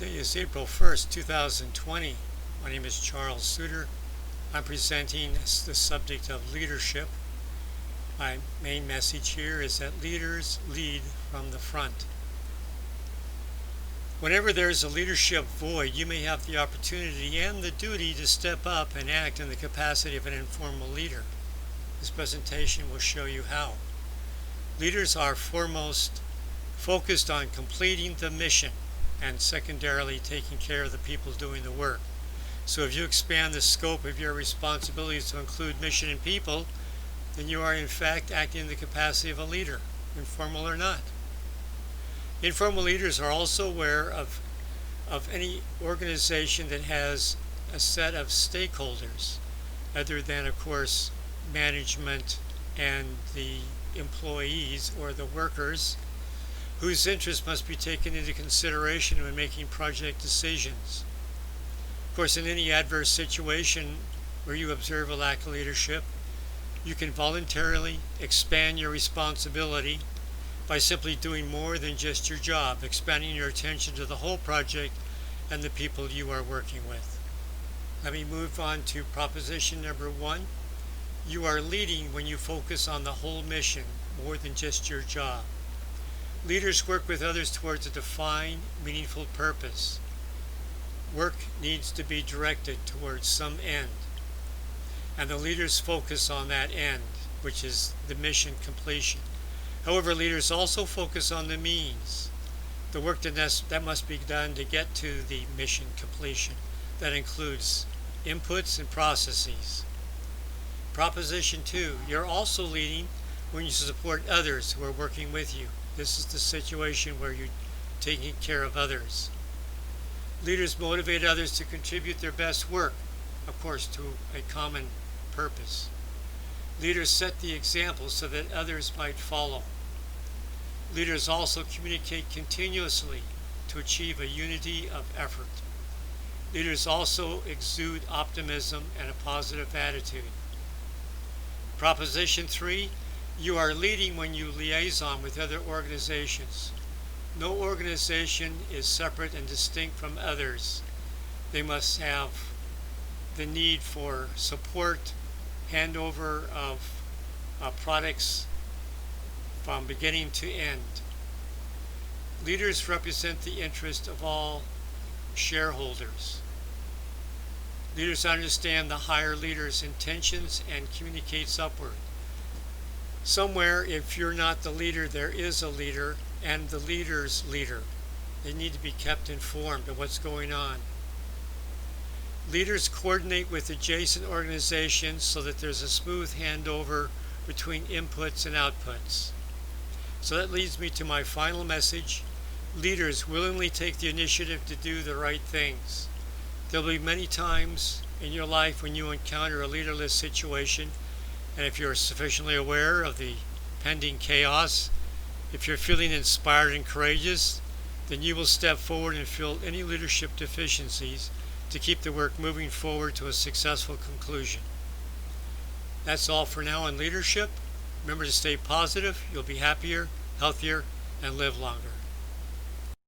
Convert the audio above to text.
Today is April 1st, 2020. My name is Charles Suter. I'm presenting the subject of leadership. My main message here is that leaders lead from the front. Whenever there is a leadership void, you may have the opportunity and the duty to step up and act in the capacity of an informal leader. This presentation will show you how. Leaders are foremost focused on completing the mission and secondarily taking care of the people doing the work. So if you expand the scope of your responsibilities to include mission and people, then you are in fact acting in the capacity of a leader, informal or not. Informal leaders are also aware of any organization that has a set of stakeholders, other than, of course, management and the employees or the workers, whose interests must be taken into consideration when making project decisions. Of course, in any adverse situation where you observe a lack of leadership, you can voluntarily expand your responsibility by simply doing more than just your job, expanding your attention to the whole project and the people you are working with. Let me move on to proposition number 1. You are leading when you focus on the whole mission more than just your job. Leaders work with others towards a defined, meaningful purpose. Work needs to be directed towards some end, and the leaders focus on that end, which is the mission completion. However, leaders also focus on the means, the work that must be done to get to the mission completion. That includes inputs and processes. Proposition 2, you're also leading when you support others who are working with you. This is the situation where you're taking care of others. Leaders motivate others to contribute their best work, of course, to a common purpose. Leaders set the example so that others might follow. Leaders also communicate continuously to achieve a unity of effort. Leaders also exude optimism and a positive attitude. Proposition 3, you are leading when you liaison with other organizations. No organization is separate and distinct from others. They must have the need for support, handover of products from beginning to end. Leaders represent the interest of all shareholders. Leaders understand the higher leader's intentions and communicates upward. Somewhere, if you're not the leader, there is a leader and the leader's leader. They need to be kept informed of what's going on. Leaders coordinate with adjacent organizations so that there's a smooth handover between inputs and outputs. So that leads me to my final message. Leaders willingly take the initiative to do the right things. There'll be many times in your life when you encounter a leaderless situation, and if you're sufficiently aware of the pending chaos, if you're feeling inspired and courageous, then you will step forward and fill any leadership deficiencies to keep the work moving forward to a successful conclusion. That's all for now on leadership. Remember to stay positive. You'll be happier, healthier, and live longer.